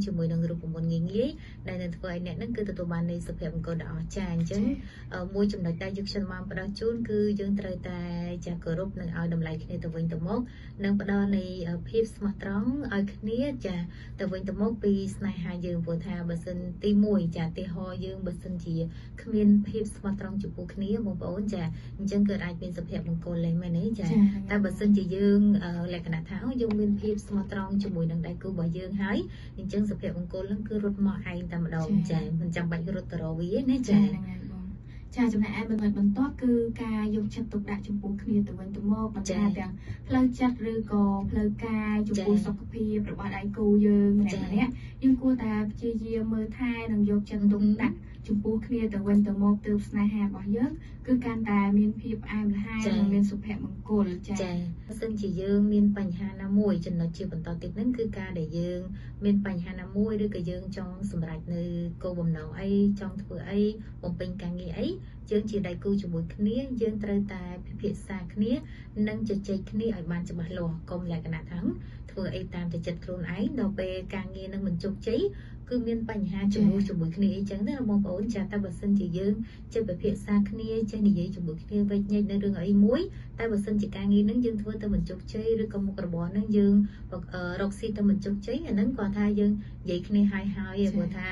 ជាមួយនឹងរូបមន្តងាយងាយដែលនឹងធ្វើឲ្យអ្នកនឹងគឺទទួលបាននៃសុភមង្គលដ៏អស្ចារ្យអញ្ចឹងមួយចំណុចដែលយើងខ្ញុំបានផ្ដល់ជូនគឺយើងត្រូវតែចាគោរពនិងឲ្យតម្លៃគ្នាទៅវិញទៅមកនិងផ្ដល់នៃភាពស្មោះត្រង់ឲ្យគ្នាចាទៅវិញទៅមកពីស្នេហាយើងព្រោះថាបើសិនទី1ចាទីហោយើងបើសិនជាគ្មានភាពស្មោះត្រង់ចំពោះគ្នាបងប្អូនចាអញ្ចឹងគឺអាចមានសុភមង្គលលែងមែនទេចាតែបើសិនជាយើងលក្ខណៈថាយើងមានភាពស្មោះត្រង់ជាមួយនឹងដៃគូរបស់យើងហើយអញ្ចឹងសុភមង្គលនឹងគឺរត់មកឯងតែម្ដងចាមិនចាំបាច់រត់ទៅរកវាណាចាចាចំណែកឯបន្ទាប់គឺការយកចិត្តទុកដាក់ចំពោះគ្នាទៅវិញទៅមកមិនថាទាំងផ្លូវចិត្តឬក៏ផ្លូវកាយចំពោះសុខភាពរបស់ដៃគូយើងម្នាក់យើងគួរតែព្យាយាមមើលថែនិងយកចិត្តទុកដាក់ចំពោះគ្នាទៅវិញទៅមកទើបស្នេហារបស់យើងគឺកាន់តែមានភាពផ្អែមល្ហែមនិងមានសុភមង្គលចាបើសិនជាយើងមានបញ្ហាណាមួយចំណុចជាបន្តទៀតហ្នឹងគឺការដែលយើងមានបញ្ហាណាមួយឬក៏យើងចង់សម្រេចនៅគោលបំណងអីចង់ធ្វើអីបំពេញការងារអីយើងជាដៃគូជាមួយគ្នាយើងត្រូវតែពិភាក្សាគ្នានិងជជែកគ្នាឲ្យបានច្បាស់លាស់កុំលក្ខណៈថាធ្វើអីតាមតែចិត្តខ្លួនឯងដល់ពេលការងារនឹងមិនជោគជ័យគឺមានបញ្ហាជាមួយគ្នាអីចឹងណាបងប្អូនចាតែបើសិនជាយើងចេះពិភាក្សាគ្នាចេះនិយាយជាមួយគ្នាវែកញែកនៅរឿងអីមួយតែបើសិនជាការងារនឹងយើងធ្វើទៅមិនជោគជ័យឬក៏មុខរបរនឹងយើងរកស៊ីទៅមិនជោគជ័យអាហ្នឹងគាត់ថាយើងនិយាយគ្នាហើយព្រោះថា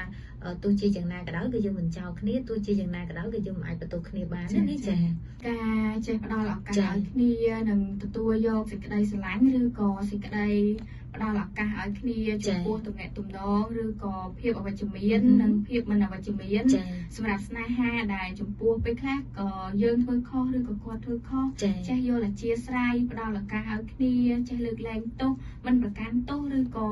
ទោះជាយ៉ាងណាក៏ដោយគឺយើងមិនចោលគ្នាទោះជាយ៉ាងណាក៏ដោយគឺយើងមិនអាចបន្ទោសគ្នាបានណាចាការចេះផ្ដល់ឱកាសឲ្យគ្នានិងទទួលយកសេចក្តីស្រឡាញ់ឬក៏សេចក្តីផ្ដល់ឱកាសឲ្យគ្នាចំពោះទំនាក់ទំនងឬក៏ភាពអវិជ្ជមាននិងភាពមិនអវិជ្ជមានសម្រាប់ស្នេហាដែលចំពោះពេលខ្លះក៏យើងធ្វើខុសឬក៏គាត់ធ្វើខុសចេះយល់អធ្យាស្រ័យផ្ដល់ឱកាសឲ្យគ្នាចេះលើកលែងទោសមិនប្រកាន់ទោសឬក៏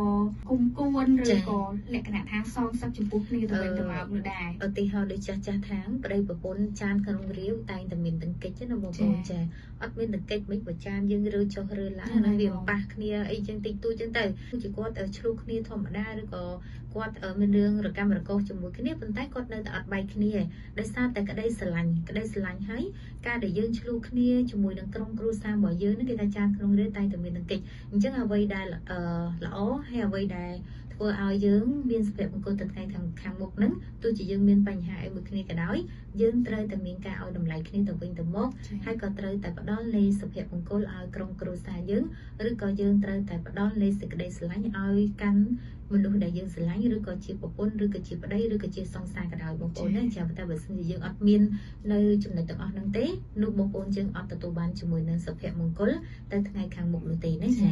គុំគួនឬក៏លក្ខណៈថាសងសឹកចំពោះគ្នាទៅវិញទៅមកនោះដែរឧទាហរណ៍ដូចចាស់ថាងប្តីប្រពន្ធចានក្នុងរាវតែងតែមានទាំងកិច្ចណាបងប្អូនចាអត់មានទាំងកិច្ចមិនបើចានយើងរើចុះរើឡើងហើយវាប៉ះគ្នាអីចឹងតិចតួចចឹងទៅជាគាត់ឆ្លុះគ្នាធម្មតាឬក៏គាត់មានរឿងរកម្មរកោសជាមួយគ្នាប៉ុន្តែគាត់នៅតែអត់បែកគ្នាដោយសារតែក្តីស្រឡាញ់ហើយការដែលយើងឆ្លុះគ្នាជាមួយនឹងក្រុមគ្រួសាររបស់យើងនេះគេថាចានក្នុងរាវតែងតែមានទាំងកិច្ចអញ្ចឹងអ្វីដែលល្អហើយអ្វីដែលធ្វើឲ្យយើងមានសុភមង្គលទៅថ្ងៃខាងមុខហ្នឹងទោះជាយើងមានបញ្ហាអីមួយគ្នាក៏ដោយយើងត្រូវតែមានការឲ្យតម្លៃគ្នាទៅវិញទៅមកហើយក៏ត្រូវតែផ្ដល់នៃសុភមង្គលឲ្យក្រុមគ្រួសារយើងឬក៏យើងត្រូវតែផ្ដល់នៃសេចក្តីស្រឡាញ់ឲ្យកាន់មនុស្សដែលយើងស្រឡាញ់ឬក៏ជាប្រពន្ធឬក៏ជាប្តីឬក៏ជាសង្សារក៏ដោយបងប្អូនណាចាតែបើសិនជាយើងអត់មាននៅចំណុចទាំងអស់ហ្នឹងទេនោះបងប្អូនយើងអត់ទទួលបានជាមួយនឹងសុភមង្គលទៅថ្ងៃខាងមុខនោះទេណាចា